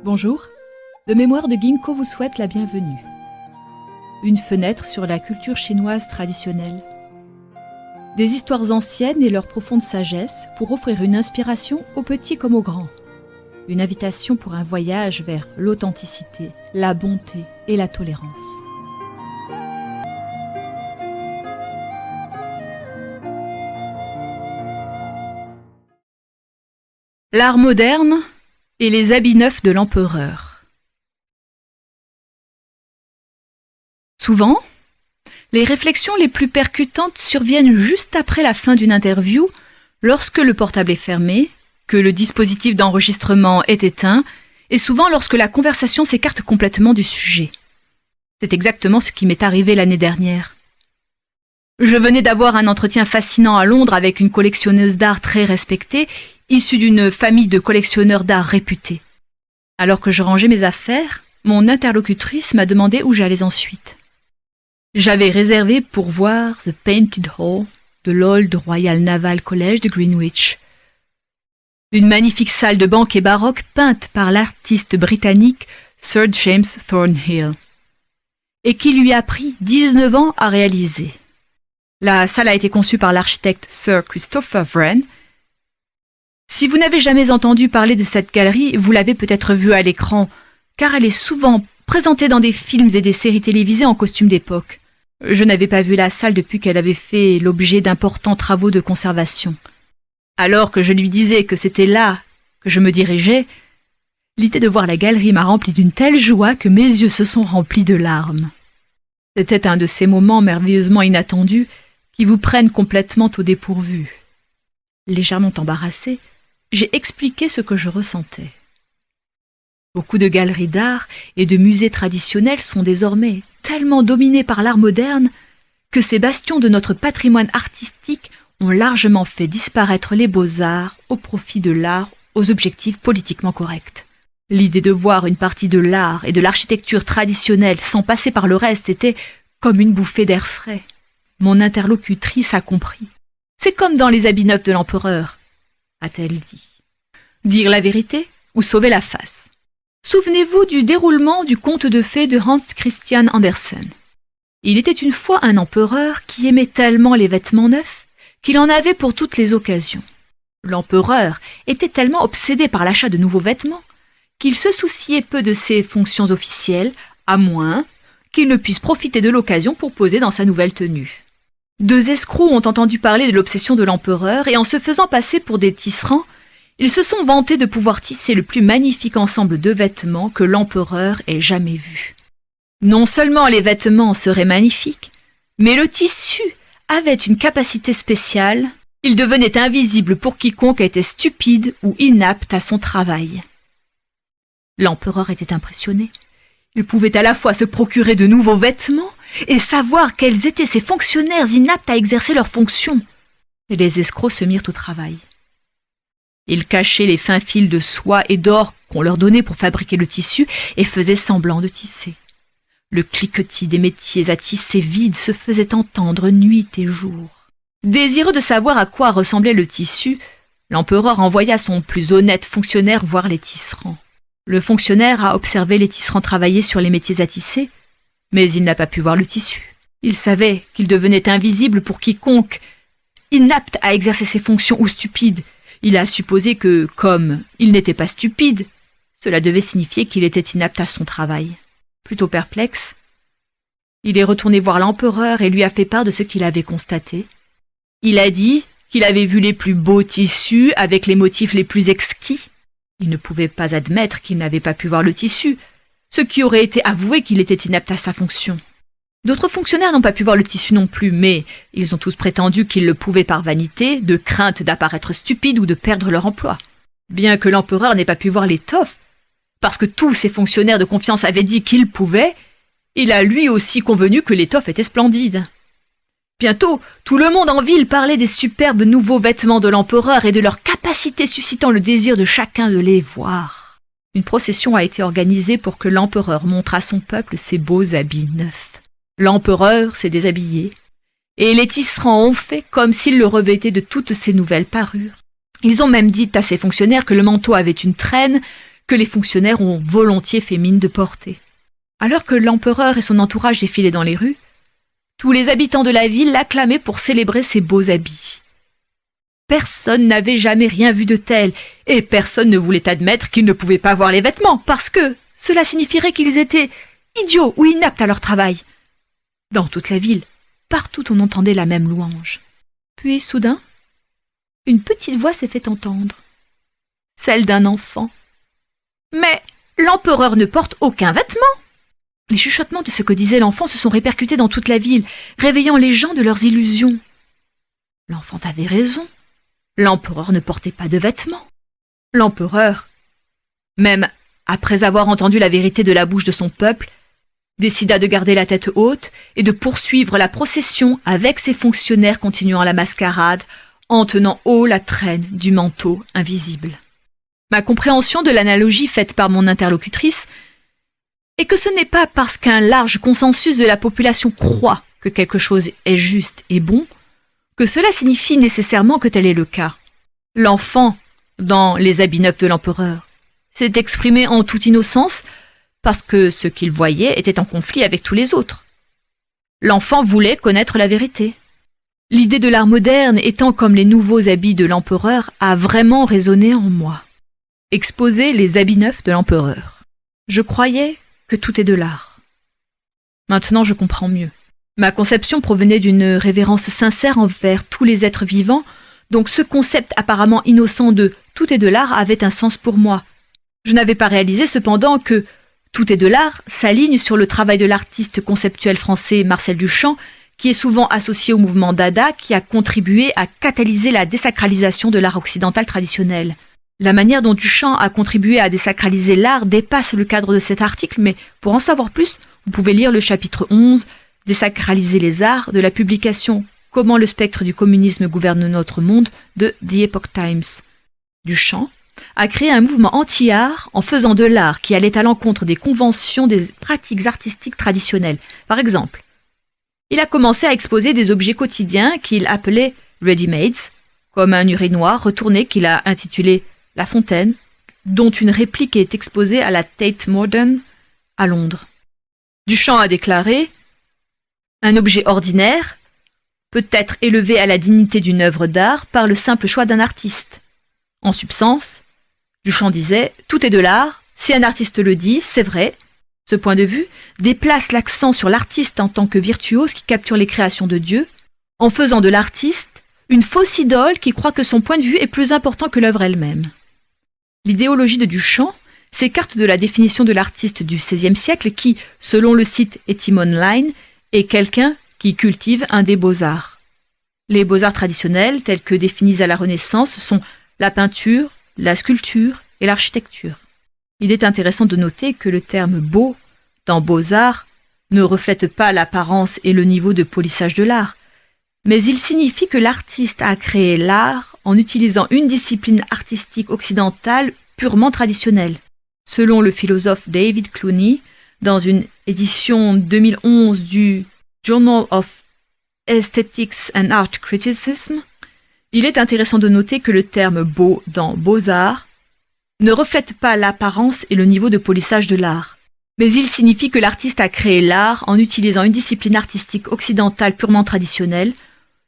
Bonjour, le mémoire de Ginkgo vous souhaite la bienvenue. Une fenêtre sur la culture chinoise traditionnelle. Des histoires anciennes et leur profonde sagesse pour offrir une inspiration aux petits comme aux grands. Une invitation pour un voyage vers l'authenticité, la bonté et la tolérance. L'art moderne et les habits neufs de l'empereur. Souvent, les réflexions les plus percutantes surviennent juste après la fin d'une interview, lorsque le portable est fermé, que le dispositif d'enregistrement est éteint, et souvent lorsque la conversation s'écarte complètement du sujet. C'est exactement ce qui m'est arrivé l'année dernière. Je venais d'avoir un entretien fascinant à Londres avec une collectionneuse d'art très respectée, issue d'une famille de collectionneurs d'art réputés. Alors que je rangeais mes affaires, mon interlocutrice m'a demandé où j'allais ensuite. J'avais réservé pour voir The Painted Hall de l'Old Royal Naval College de Greenwich. Une magnifique salle de banquet baroque peinte par l'artiste britannique Sir James Thornhill, et qui lui a pris 19 ans à réaliser. La salle a été conçue par l'architecte Sir Christopher Wren. Si vous n'avez jamais entendu parler de cette galerie, vous l'avez peut-être vue à l'écran, car elle est souvent présentée dans des films et des séries télévisées en costume d'époque. Je n'avais pas vu la salle depuis qu'elle avait fait l'objet d'importants travaux de conservation. Alors que je lui disais que c'était là que je me dirigeais, l'idée de voir la galerie m'a rempli d'une telle joie que mes yeux se sont remplis de larmes. C'était un de ces moments merveilleusement inattendus qui vous prennent complètement au dépourvu. Légèrement embarrassée, j'ai expliqué ce que je ressentais. Beaucoup de galeries d'art et de musées traditionnels sont désormais tellement dominés par l'art moderne que ces bastions de notre patrimoine artistique ont largement fait disparaître les beaux-arts au profit de l'art aux objectifs politiquement corrects. L'idée de voir une partie de l'art et de l'architecture traditionnelle sans passer par le reste était comme une bouffée d'air frais. Mon interlocutrice a compris. C'est comme dans les habits neufs de l'empereur, a-t-elle dit. Dire la vérité ou sauver la face. Souvenez-vous du déroulement du conte de fées de Hans Christian Andersen. Il était une fois un empereur qui aimait tellement les vêtements neufs qu'il en avait pour toutes les occasions. L'empereur était tellement obsédé par l'achat de nouveaux vêtements qu'il se souciait peu de ses fonctions officielles, à moins qu'il ne puisse profiter de l'occasion pour poser dans sa nouvelle tenue. Deux escrocs ont entendu parler de l'obsession de l'empereur et en se faisant passer pour des tisserands, ils se sont vantés de pouvoir tisser le plus magnifique ensemble de vêtements que l'empereur ait jamais vu. Non seulement les vêtements seraient magnifiques, mais le tissu avait une capacité spéciale, il devenait invisible pour quiconque était stupide ou inapte à son travail. L'empereur était impressionné. Il pouvait à la fois se procurer de nouveaux vêtements et savoir quels étaient ces fonctionnaires inaptes à exercer leurs fonctions. Et les escrocs se mirent au travail. Ils cachaient les fins fils de soie et d'or qu'on leur donnait pour fabriquer le tissu et faisaient semblant de tisser. Le cliquetis des métiers à tisser vides se faisait entendre nuit et jour. Désireux de savoir à quoi ressemblait le tissu, l'empereur envoya son plus honnête fonctionnaire voir les tisserands. Le fonctionnaire a observé les tisserands travailler sur les métiers à tisser, mais il n'a pas pu voir le tissu. Il savait qu'il devenait invisible pour quiconque, inapte à exercer ses fonctions ou stupide. Il a supposé que, comme il n'était pas stupide, cela devait signifier qu'il était inapte à son travail. Plutôt perplexe, il est retourné voir l'empereur et lui a fait part de ce qu'il avait constaté. Il a dit qu'il avait vu les plus beaux tissus avec les motifs les plus exquis. Il ne pouvait pas admettre qu'il n'avait pas pu voir le tissu, ce qui aurait été avouer qu'il était inapte à sa fonction. D'autres fonctionnaires n'ont pas pu voir le tissu non plus, mais ils ont tous prétendu qu'ils le pouvaient par vanité, de crainte d'apparaître stupides ou de perdre leur emploi. Bien que l'empereur n'ait pas pu voir l'étoffe, parce que tous ses fonctionnaires de confiance avaient dit qu'il pouvait, il a lui aussi convenu que l'étoffe était splendide. Bientôt, tout le monde en ville parlait des superbes nouveaux vêtements de l'empereur et de leur capacité suscitant le désir de chacun de les voir. Une procession a été organisée pour que l'empereur montre à son peuple ses beaux habits neufs. L'empereur s'est déshabillé, et les tisserands ont fait comme s'ils le revêtaient de toutes ces nouvelles parures. Ils ont même dit à ses fonctionnaires que le manteau avait une traîne, que les fonctionnaires ont volontiers fait mine de porter. Alors que l'empereur et son entourage défilaient dans les rues, tous les habitants de la ville l'acclamaient pour célébrer ses beaux habits. Personne n'avait jamais rien vu de tel, et personne ne voulait admettre qu'ils ne pouvaient pas voir les vêtements, parce que cela signifierait qu'ils étaient idiots ou inaptes à leur travail. Dans toute la ville, partout on entendait la même louange. Puis soudain, une petite voix s'est fait entendre. Celle d'un enfant. « Mais l'empereur ne porte aucun vêtement !» Les chuchotements de ce que disait l'enfant se sont répercutés dans toute la ville, réveillant les gens de leurs illusions. L'enfant avait raison. L'empereur ne portait pas de vêtements. L'empereur, même après avoir entendu la vérité de la bouche de son peuple, décida de garder la tête haute et de poursuivre la procession avec ses fonctionnaires continuant la mascarade en tenant haut la traîne du manteau invisible. Ma compréhension de l'analogie faite par mon interlocutrice est que ce n'est pas parce qu'un large consensus de la population croit que quelque chose est juste et bon que cela signifie nécessairement que tel est le cas. L'enfant, dans les habits neufs de l'empereur, s'est exprimé en toute innocence parce que ce qu'il voyait était en conflit avec tous les autres. L'enfant voulait connaître la vérité. L'idée de l'art moderne étant comme les nouveaux habits de l'empereur a vraiment résonné en moi. Exposer les habits neufs de l'empereur. Je croyais que tout est de l'art. Maintenant je comprends mieux. Ma conception provenait d'une révérence sincère envers tous les êtres vivants, donc ce concept apparemment innocent de « tout est de l'art » avait un sens pour moi. Je n'avais pas réalisé cependant que « tout est de l'art » s'aligne sur le travail de l'artiste conceptuel français Marcel Duchamp, qui est souvent associé au mouvement Dada, qui a contribué à catalyser la désacralisation de l'art occidental traditionnel. La manière dont Duchamp a contribué à désacraliser l'art dépasse le cadre de cet article, mais pour en savoir plus, vous pouvez lire le chapitre 11, Désacraliser les arts, de la publication Comment le spectre du communisme gouverne notre monde de The Epoch Times. Duchamp a créé un mouvement anti-art en faisant de l'art qui allait à l'encontre des conventions des pratiques artistiques traditionnelles. Par exemple, il a commencé à exposer des objets quotidiens qu'il appelait « ready-mades », comme un urinoir retourné qu'il a intitulé « La Fontaine », dont une réplique est exposée à la Tate Modern à Londres. Duchamp a déclaré « Un objet ordinaire peut être élevé à la dignité d'une œuvre d'art par le simple choix d'un artiste. En substance, Duchamp disait « Tout est de l'art, si un artiste le dit, c'est vrai ». Ce point de vue déplace l'accent sur l'artiste en tant que virtuose qui capture les créations de Dieu, en faisant de l'artiste une fausse idole qui croit que son point de vue est plus important que l'œuvre elle-même. L'idéologie de Duchamp s'écarte de la définition de l'artiste du XVIe siècle qui, selon le site Etym Online, est quelqu'un qui cultive un des beaux-arts. Les beaux-arts traditionnels, tels que définis à la Renaissance, sont la peinture, la sculpture et l'architecture. Il est intéressant de noter que le terme « beau » dans « beaux-arts » ne reflète pas l'apparence et le niveau de polissage de l'art, mais il signifie que l'artiste a créé l'art en utilisant une discipline artistique occidentale purement traditionnelle. Selon le philosophe David Clooney, dans une édition 2011 du Journal of Aesthetics and Art Criticism, il est intéressant de noter que le terme « beau » dans « beaux-arts » ne reflète pas l'apparence et le niveau de polissage de l'art, mais il signifie que l'artiste a créé l'art en utilisant une discipline artistique occidentale purement traditionnelle,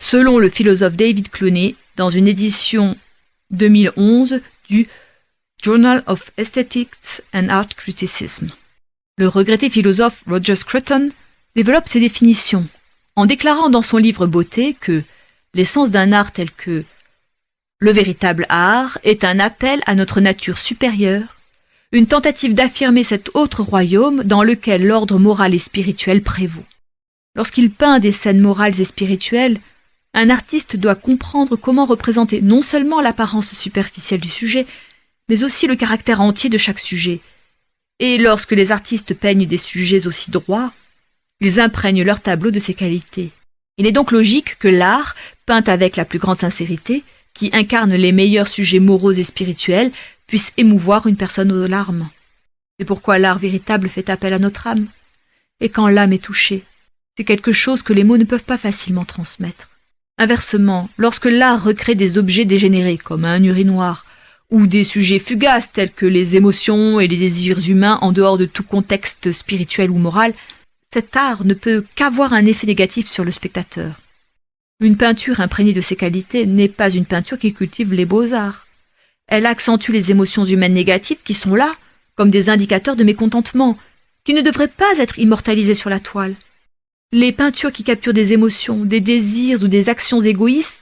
selon le philosophe David Clooney, dans une édition 2011 du Journal of Aesthetics and Art Criticism. Le regretté philosophe Roger Scruton développe ses définitions, en déclarant dans son livre Beauté que l'essence d'un art tel que le véritable art est un appel à notre nature supérieure, une tentative d'affirmer cet autre royaume dans lequel l'ordre moral et spirituel prévaut. Lorsqu'il peint des scènes morales et spirituelles, un artiste doit comprendre comment représenter non seulement l'apparence superficielle du sujet, mais aussi le caractère entier de chaque sujet. Et lorsque les artistes peignent des sujets aussi droits, ils imprègnent leur tableau de ces qualités. Il est donc logique que l'art, peint avec la plus grande sincérité, qui incarne les meilleurs sujets moraux et spirituels, puisse émouvoir une personne aux larmes. C'est pourquoi l'art véritable fait appel à notre âme. Et quand l'âme est touchée, c'est quelque chose que les mots ne peuvent pas facilement transmettre. Inversement, lorsque l'art recrée des objets dégénérés, comme un urinoir, ou des sujets fugaces tels que les émotions et les désirs humains en dehors de tout contexte spirituel ou moral, cet art ne peut qu'avoir un effet négatif sur le spectateur. Une peinture imprégnée de ces qualités n'est pas une peinture qui cultive les beaux-arts. Elle accentue les émotions humaines négatives qui sont là, comme des indicateurs de mécontentement, qui ne devraient pas être immortalisés sur la toile. Les peintures qui capturent des émotions, des désirs ou des actions égoïstes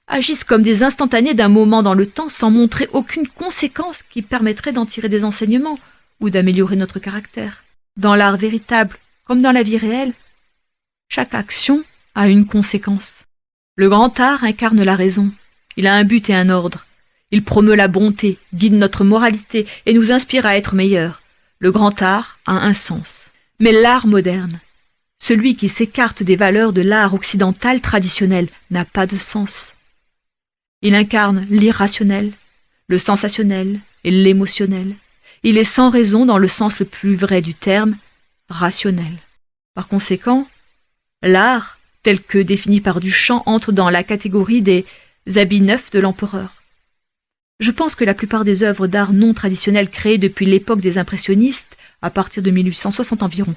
agissent comme des instantanés d'un moment dans le temps sans montrer aucune conséquence qui permettrait d'en tirer des enseignements ou d'améliorer notre caractère. Dans l'art véritable, comme dans la vie réelle, chaque action a une conséquence. Le grand art incarne la raison. Il a un but et un ordre. Il promeut la bonté, guide notre moralité et nous inspire à être meilleurs. Le grand art a un sens. Mais l'art moderne, celui qui s'écarte des valeurs de l'art occidental traditionnel, n'a pas de sens. Il incarne l'irrationnel, le sensationnel et l'émotionnel. Il est sans raison dans le sens le plus vrai du terme, rationnel. Par conséquent, l'art, tel que défini par Duchamp, entre dans la catégorie des habits neufs de l'empereur. Je pense que la plupart des œuvres d'art non traditionnelles créées depuis l'époque des impressionnistes, à partir de 1860 environ,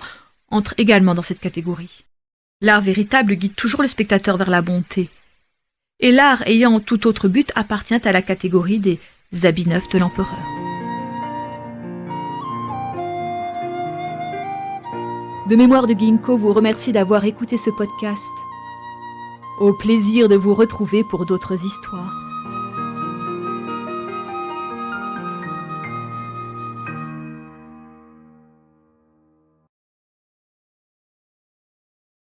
entrent également dans cette catégorie. L'art véritable guide toujours le spectateur vers la bonté, et l'art ayant tout autre but appartient à la catégorie des habits neufs de l'empereur. De Mémoire de Ginkgo vous remercie d'avoir écouté ce podcast. Au plaisir de vous retrouver pour d'autres histoires.